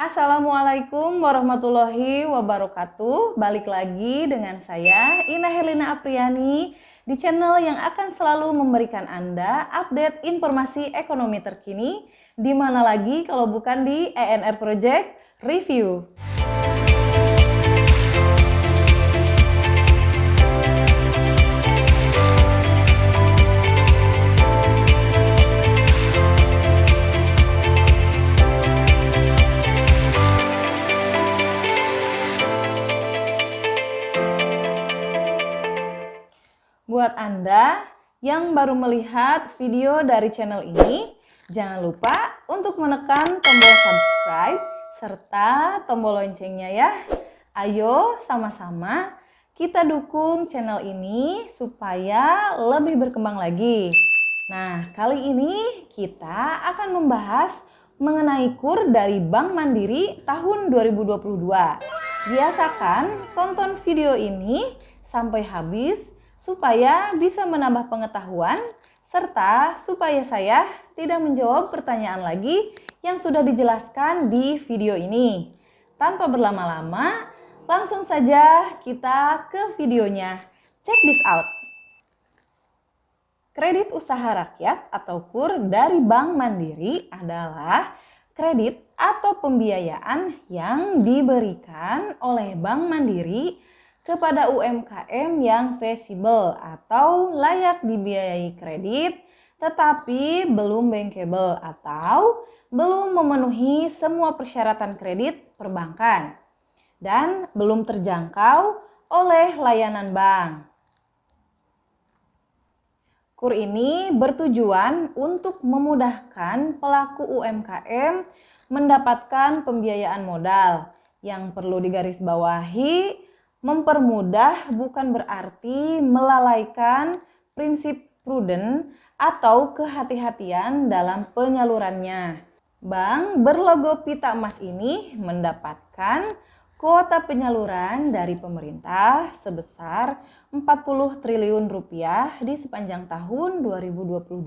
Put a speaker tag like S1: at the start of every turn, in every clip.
S1: Assalamualaikum warahmatullahi wabarakatuh. Balik lagi dengan saya Ina Herlina Apriani di channel yang akan selalu memberikan Anda update informasi ekonomi terkini, di mana lagi kalau bukan di ENR Project Review. Buat Anda yang baru melihat video dari channel ini, jangan lupa untuk menekan tombol subscribe serta tombol loncengnya ya. Ayo sama-sama kita dukung channel ini supaya lebih berkembang lagi. Nah, kali ini kita akan membahas mengenai KUR dari Bank Mandiri tahun 2022. Biasakan tonton video ini sampai habis supaya bisa menambah pengetahuan, serta supaya saya tidak menjawab pertanyaan lagi yang sudah dijelaskan di video ini. Tanpa berlama-lama, langsung saja kita ke videonya. Check this out. Kredit usaha rakyat atau KUR dari Bank Mandiri adalah kredit atau pembiayaan yang diberikan oleh Bank Mandiri kepada UMKM yang visible atau layak dibiayai kredit tetapi belum bankable atau belum memenuhi semua persyaratan kredit perbankan dan belum terjangkau oleh layanan bank. KUR ini bertujuan untuk memudahkan pelaku UMKM mendapatkan pembiayaan modal. Yang perlu digarisbawahi, mempermudah bukan berarti melalaikan prinsip prudent atau kehati-hatian dalam penyalurannya. Bank berlogo pita emas ini mendapatkan kuota penyaluran dari pemerintah sebesar 40 triliun rupiah di sepanjang tahun 2022.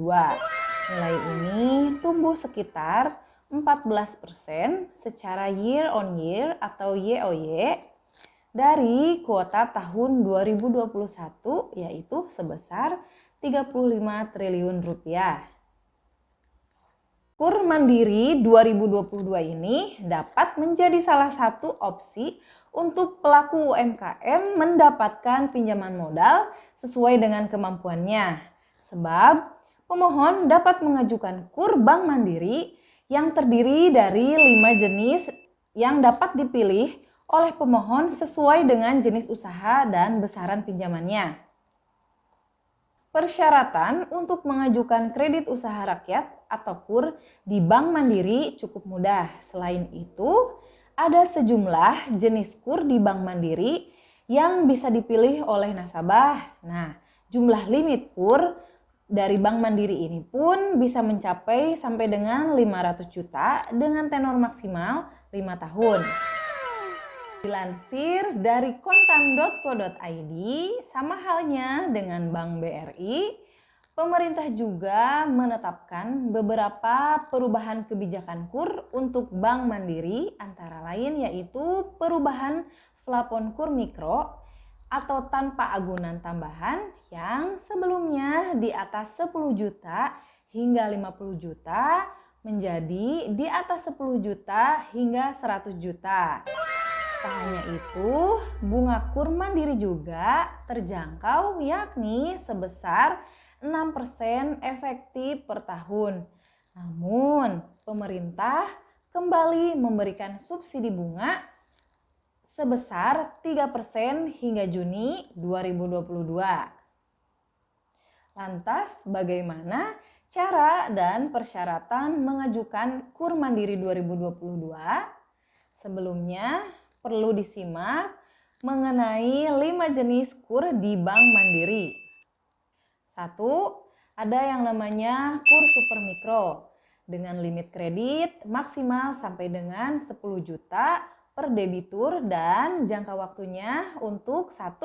S1: Nilai ini tumbuh sekitar 14% secara year on year atau YOY dari kuota tahun 2021 yaitu sebesar 35 triliun rupiah. KUR Mandiri 2022 ini dapat menjadi salah satu opsi untuk pelaku UMKM mendapatkan pinjaman modal sesuai dengan kemampuannya. Sebab pemohon dapat mengajukan KUR Bank Mandiri yang terdiri dari 5 jenis yang dapat dipilih oleh pemohon sesuai dengan jenis usaha dan besaran pinjamannya. Persyaratan untuk mengajukan kredit usaha rakyat atau KUR di Bank Mandiri cukup mudah. Selain itu, ada sejumlah jenis KUR di Bank Mandiri yang bisa dipilih oleh nasabah. Nah, jumlah limit KUR dari Bank Mandiri ini pun bisa mencapai sampai dengan 500 juta dengan tenor maksimal 5 tahun. Dilansir dari kontan.co.id, sama halnya dengan Bank BRI, pemerintah juga menetapkan beberapa perubahan kebijakan KUR untuk Bank Mandiri, antara lain yaitu perubahan plafon KUR mikro atau tanpa agunan tambahan yang sebelumnya di atas 10 juta hingga 50 juta menjadi di atas 10 juta hingga 100 juta. Tak hanya itu, bunga KUR Mandiri juga terjangkau yakni sebesar 6% efektif per tahun. Namun, pemerintah kembali memberikan subsidi bunga sebesar 3% hingga Juni 2022. Lantas, bagaimana cara dan persyaratan mengajukan KUR Mandiri 2022? Sebelumnya, perlu disimak mengenai 5 jenis KUR di Bank Mandiri. 1. Ada yang namanya KUR Super Mikro dengan limit kredit maksimal sampai dengan 10 juta per debitur dan jangka waktunya untuk 1.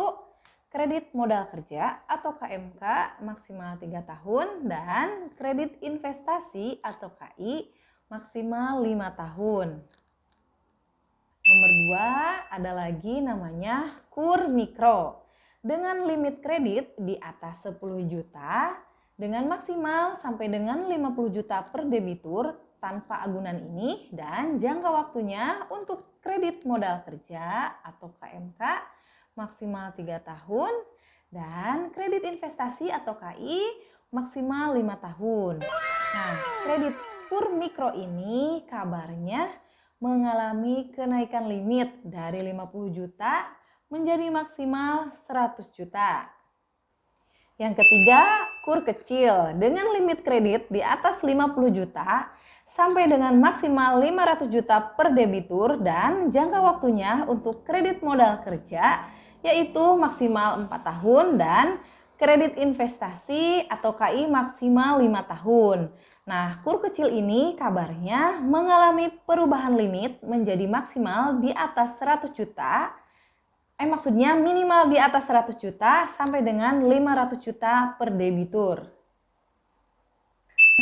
S1: Kredit modal kerja atau KMK maksimal 3 tahun dan kredit investasi atau KI maksimal 5 tahun. Nomor 2 ada lagi namanya KUR Mikro. Dengan limit kredit di atas 10 juta dengan maksimal sampai dengan 50 juta per debitur tanpa agunan ini, dan jangka waktunya untuk kredit modal kerja atau KMK maksimal 3 tahun dan kredit investasi atau KI maksimal 5 tahun. Nah, kredit KUR Mikro ini kabarnya mengalami kenaikan limit dari 50 juta menjadi maksimal 100 juta. Yang ketiga, KUR kecil dengan limit kredit di atas 50 juta sampai dengan maksimal 500 juta per debitur dan jangka waktunya untuk kredit modal kerja yaitu maksimal 4 tahun dan kredit investasi atau KI maksimal 5 tahun. Nah, KUR kecil ini kabarnya mengalami perubahan limit menjadi maksimal di atas 100 juta. Maksudnya minimal di atas 100 juta sampai dengan 500 juta per debitur.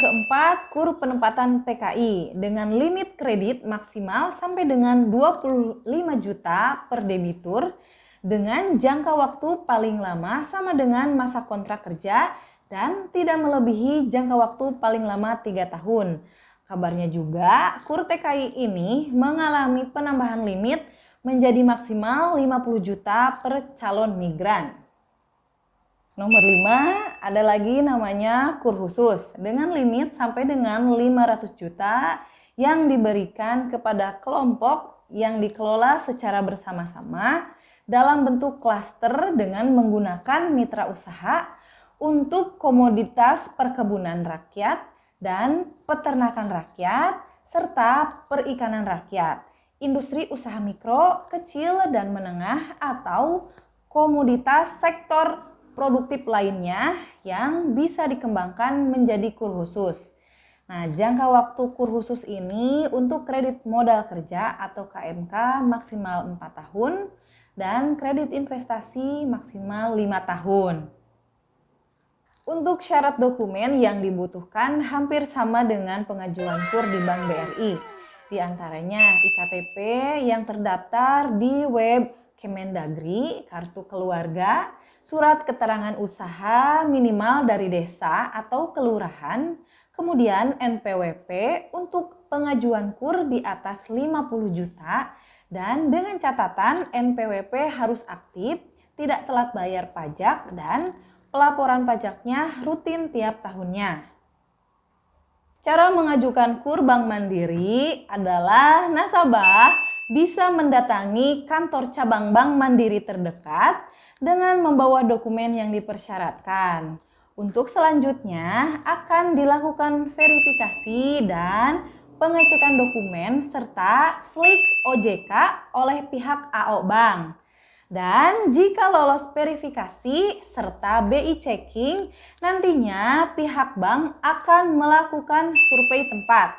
S1: Keempat, KUR penempatan TKI dengan limit kredit maksimal sampai dengan 25 juta per debitur dengan jangka waktu paling lama sama dengan masa kontrak kerja dan tidak melebihi jangka waktu paling lama 3 tahun. Kabarnya juga KUR TKI ini mengalami penambahan limit menjadi maksimal 50 juta per calon migran. Nomor 5 ada lagi namanya KUR khusus dengan limit sampai dengan 500 juta yang diberikan kepada kelompok yang dikelola secara bersama-sama dalam bentuk klaster dengan menggunakan mitra usaha untuk komoditas perkebunan rakyat dan peternakan rakyat serta perikanan rakyat, industri usaha mikro, kecil dan menengah atau komoditas sektor produktif lainnya yang bisa dikembangkan menjadi KUR khusus. Nah, jangka waktu KUR khusus ini untuk kredit modal kerja atau KMK maksimal 4 tahun dan kredit investasi maksimal 5 tahun. Untuk syarat dokumen yang dibutuhkan hampir sama dengan pengajuan KUR di Bank BRI. Di antaranya IKTP yang terdaftar di web Kemendagri, kartu keluarga, surat keterangan usaha minimal dari desa atau kelurahan, kemudian NPWP untuk pengajuan KUR di atas 50 juta dan dengan catatan NPWP harus aktif, tidak telat bayar pajak dan pelaporan pajaknya rutin tiap tahunnya. Cara mengajukan KUR Bank Mandiri adalah nasabah bisa mendatangi kantor cabang Bank Mandiri terdekat dengan membawa dokumen yang dipersyaratkan. Untuk selanjutnya akan dilakukan verifikasi dan pengecekan dokumen serta slik OJK oleh pihak AO Bank. Dan jika lolos verifikasi serta BI checking, nantinya pihak bank akan melakukan survei tempat,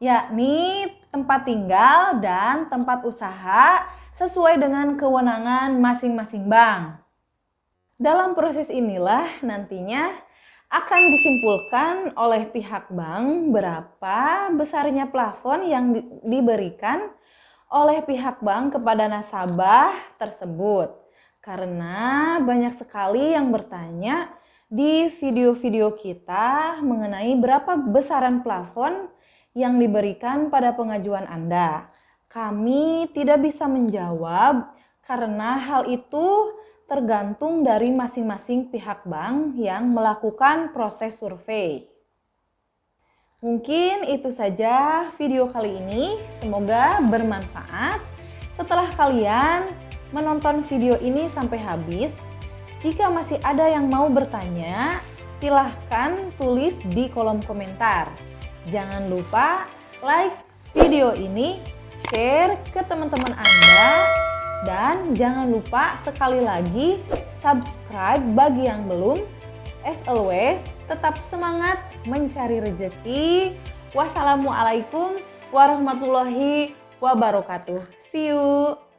S1: yakni tempat tinggal dan tempat usaha sesuai dengan kewenangan masing-masing bank. Dalam proses inilah nantinya akan disimpulkan oleh pihak bank berapa besarnya plafon yang diberikan oleh pihak bank kepada nasabah tersebut. Karena banyak sekali yang bertanya di video-video kita mengenai berapa besaran plafon yang diberikan pada pengajuan Anda. Kami tidak bisa menjawab karena hal itu tergantung dari masing-masing pihak bank yang melakukan proses survei. Mungkin itu saja video kali ini, semoga bermanfaat. Setelah kalian menonton video ini sampai habis, jika masih ada yang mau bertanya, silahkan tulis di kolom komentar. Jangan lupa like video ini, share ke teman-teman Anda, dan jangan lupa sekali lagi subscribe bagi yang belum. As always, tetap semangat mencari rezeki. Wassalamualaikum warahmatullahi wabarakatuh. See you.